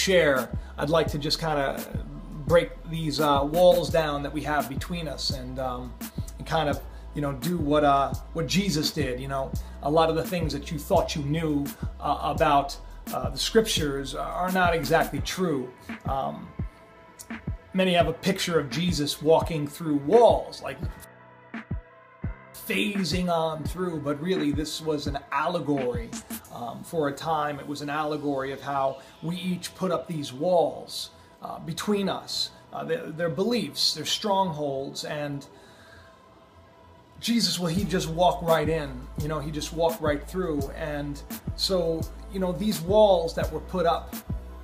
share, I'd like to just kind of break these walls down that we have between us, and kind of, do what Jesus did. A lot of the things that you thought you knew about the scriptures are not exactly true. Many have a picture of Jesus walking through walls, like phasing on through, but really this was an allegory. For a time, it was an allegory of how we each put up these walls between us, their beliefs, their strongholds, and Jesus, well, he just walked right in, he just walked right through. And so, these walls that were put up,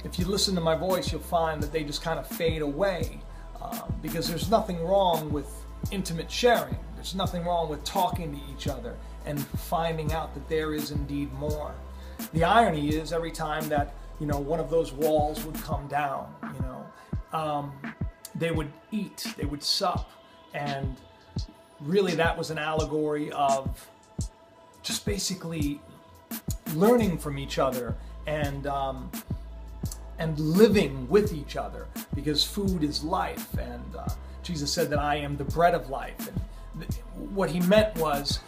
if you listen to my voice, you'll find that they just kind of fade away, because there's nothing wrong with intimate sharing. There's nothing wrong with talking to each other and finding out that there is indeed more. The irony is, every time that, one of those walls would come down, they would eat, they would sup, and really that was an allegory of just basically learning from each other and living with each other, because food is life, and Jesus said that I am the bread of life. And what he meant was,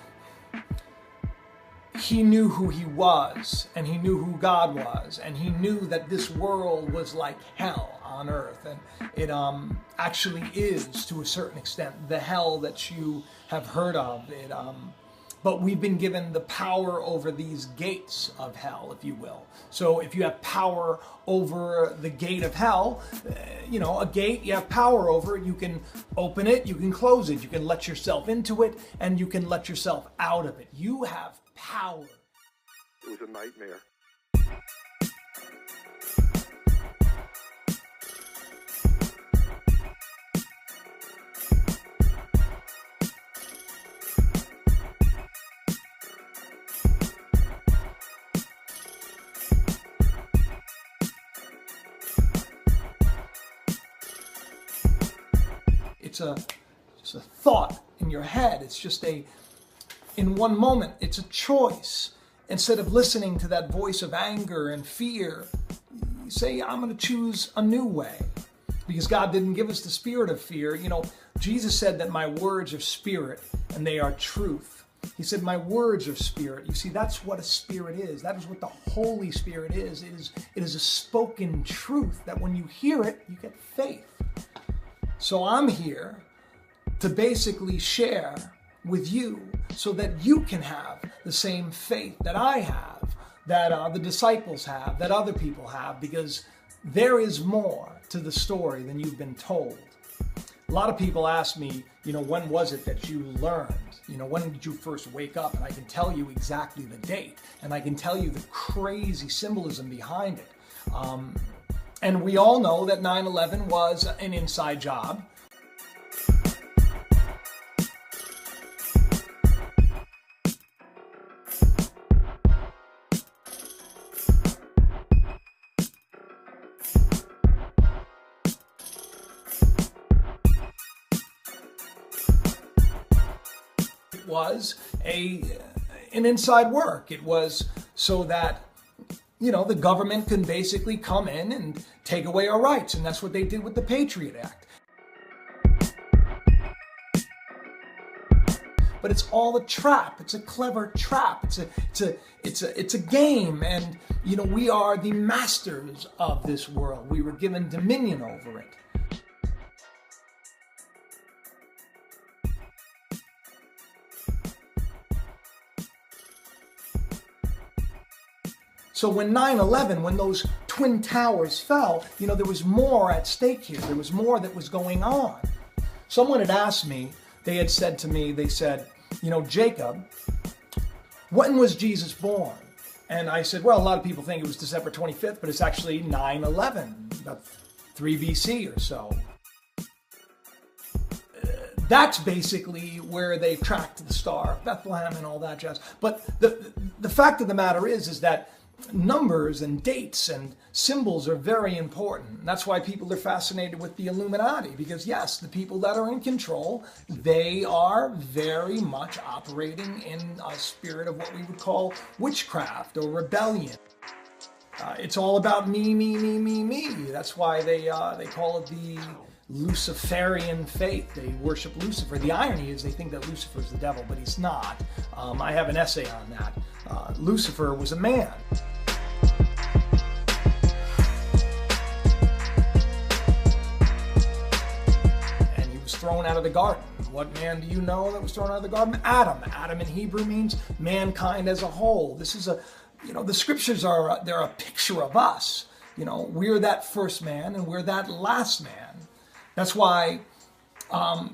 he knew who he was, and he knew who God was, and he knew that this world was like hell on earth, and it actually is, to a certain extent, the hell that you have heard of. But we've been given the power over these gates of hell, if you will. So if you have power over the gate of hell, a gate you have power over, you can open it, you can close it, you can let yourself into it, and you can let yourself out of it. You have power. It was a nightmare. It's a thought in your head. It's just in one moment, it's a choice. Instead of listening to that voice of anger and fear, you say, I'm going to choose a new way. Because God didn't give us the spirit of fear. Jesus said that my words are spirit and they are truth. He said, my words are spirit. You see, that's what a spirit is. That is what the Holy Spirit is. It is a spoken truth that when you hear it, you get faith. So I'm here to basically share with you so that you can have the same faith that I have, that the disciples have, that other people have, because there is more to the story than you've been told. A lot of people ask me, when was it that you learned? When did you first wake up? And I can tell you exactly the date, and I can tell you the crazy symbolism behind it. And we all know that 9/11 was an inside job. It was an inside work. It was so that the government can basically come in and take away our rights, and that's what they did with the Patriot Act. But it's all a trap. It's a clever trap. It's a game, and we are the masters of this world. We were given dominion over it. So when 9/11, when those twin towers fell, there was more at stake here. There was more that was going on. Someone had asked me, they had said to me, they said, Jacob, when was Jesus born? And I said, well, a lot of people think it was December 25th, but it's actually 9/11, about 3 BC or so. That's basically where they've tracked the Star of Bethlehem and all that jazz. But the fact of the matter is that numbers and dates and symbols are very important. And that's why people are fascinated with the Illuminati, because yes, the people that are in control, they are very much operating in a spirit of what we would call witchcraft or rebellion. It's all about me, me, me, me, me. That's why they call it the Luciferian faith. They worship Lucifer. The irony is they think that Lucifer is the devil, but he's not. I have an essay on that. Lucifer was a man. And he was thrown out of the garden. What man do you know that was thrown out of the garden? Adam. Adam in Hebrew means mankind as a whole. This is the scriptures they're a picture of us. We're that first man and we're that last man. That's why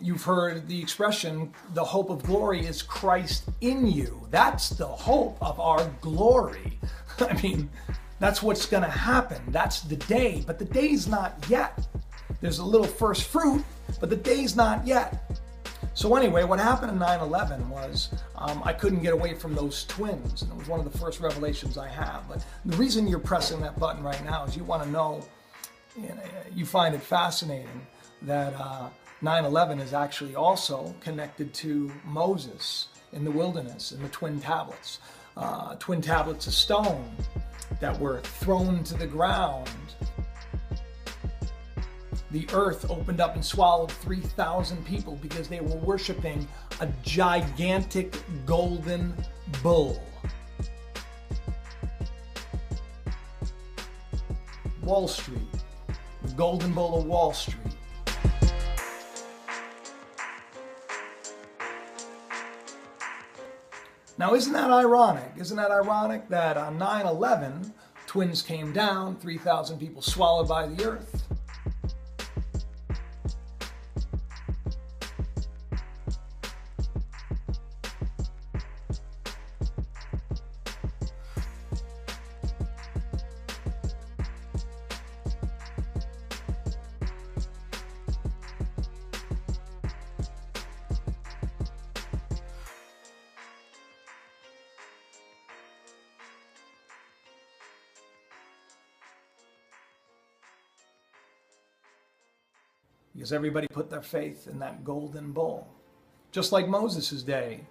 you've heard the expression, the hope of glory is Christ in you. That's the hope of our glory. I mean, that's what's going to happen. That's the day, but the day's not yet. There's a little first fruit, but the day's not yet. So anyway, what happened in 9/11 was I couldn't get away from those twins, and it was one of the first revelations I have. But the reason you're pressing that button right now is you want to know, you find it fascinating that 9/11 is actually also connected to Moses in the wilderness, in the twin tablets of stone that were thrown to the ground. The earth opened up and swallowed 3,000 people because they were worshiping a gigantic golden bull. Wall Street, the golden bull of Wall Street. Now, isn't that ironic? Isn't that ironic that on 9/11, twins came down, 3,000 people swallowed by the earth? Because everybody put their faith in that golden bull. Just like Moses' day,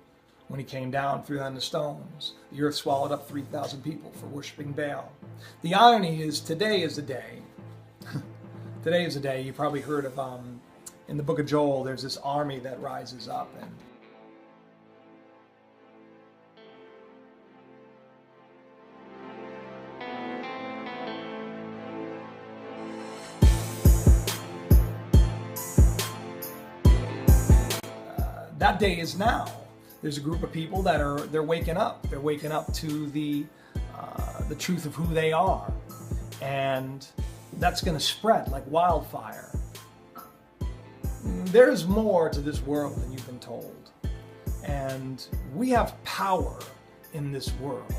when he came down, threw down the stones. The earth swallowed up 3,000 people for worshiping Baal. The irony is, today is the day. Today is the day. You probably heard of, in the book of Joel, there's this army that rises up, and that day is now. There's a group of people they're waking up. They're waking up to the truth of who they are, and that's going to spread like wildfire. There's more to this world than you've been told, and we have power in this world,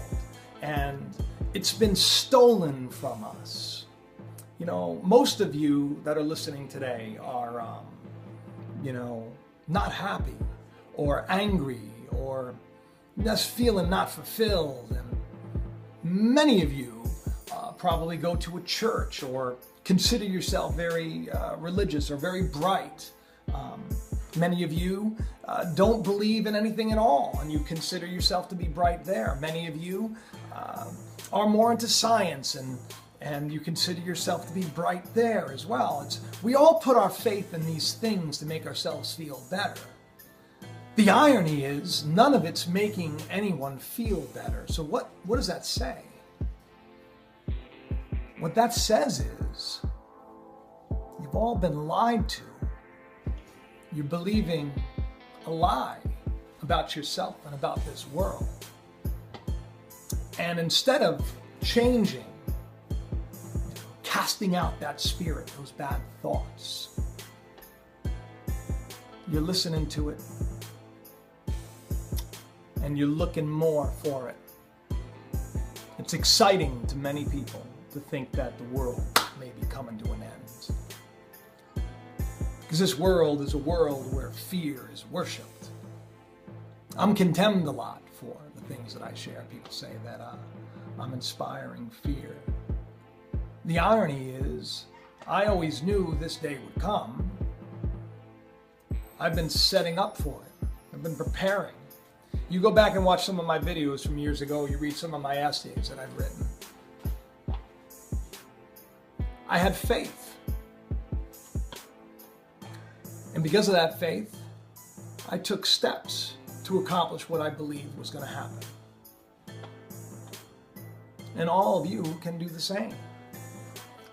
and it's been stolen from us. Most of you that are listening today are, not happy or angry or just feeling not fulfilled. And many of you probably go to a church or consider yourself very religious or very bright. Many of you don't believe in anything at all, and you consider yourself to be bright there. Many of you are more into science, and you consider yourself to be bright there as well. We all put our faith in these things to make ourselves feel better. The irony is, none of it's making anyone feel better. So what does that say? What that says is, you've all been lied to. You're believing a lie about yourself and about this world. And instead of changing, casting out that spirit, those bad thoughts, you're listening to it, and you're looking more for it. It's exciting to many people to think that the world may be coming to an end. Because this world is a world where fear is worshipped. I'm condemned a lot for the things that I share. People say that I'm inspiring fear. The irony is, I always knew this day would come. I've been setting up for it. I've been preparing. You go back and watch some of my videos from years ago, you read some of my essays that I've written. I had faith. And because of that faith, I took steps to accomplish what I believed was going to happen. And all of you can do the same.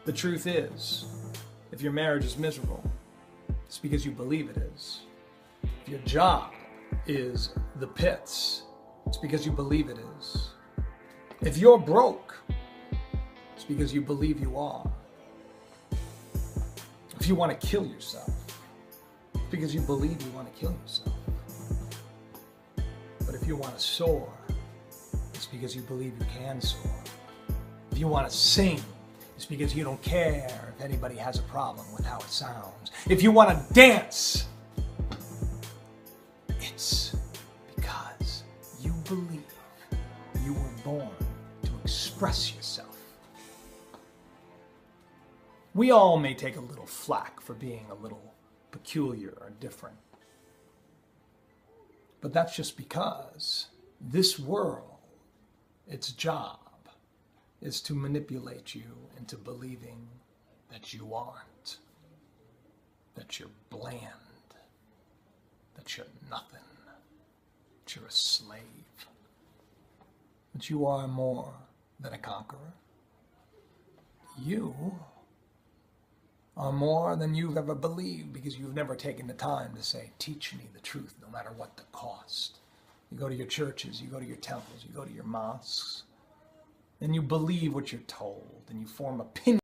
The truth is, if your marriage is miserable, it's because you believe it is. If your job is the pits, it's because you believe it is. If you're broke, it's because you believe you are. If you want to kill yourself, it's because you believe you want to kill yourself. But if you want to soar, it's because you believe you can soar. If you want to sing, it's because you don't care if anybody has a problem with how it sounds. If you want to dance, it's because you believe you were born to express yourself. We all may take a little flack for being a little peculiar or different. But that's just because this world, its job, is to manipulate you into believing that you aren't, that you're bland, that you're nothing, that you're a slave, that you are more than a conqueror. You are more than you've ever believed because you've never taken the time to say, teach me the truth no matter what the cost. You go to your churches, you go to your temples, you go to your mosques, and you believe what you're told, and you form opinions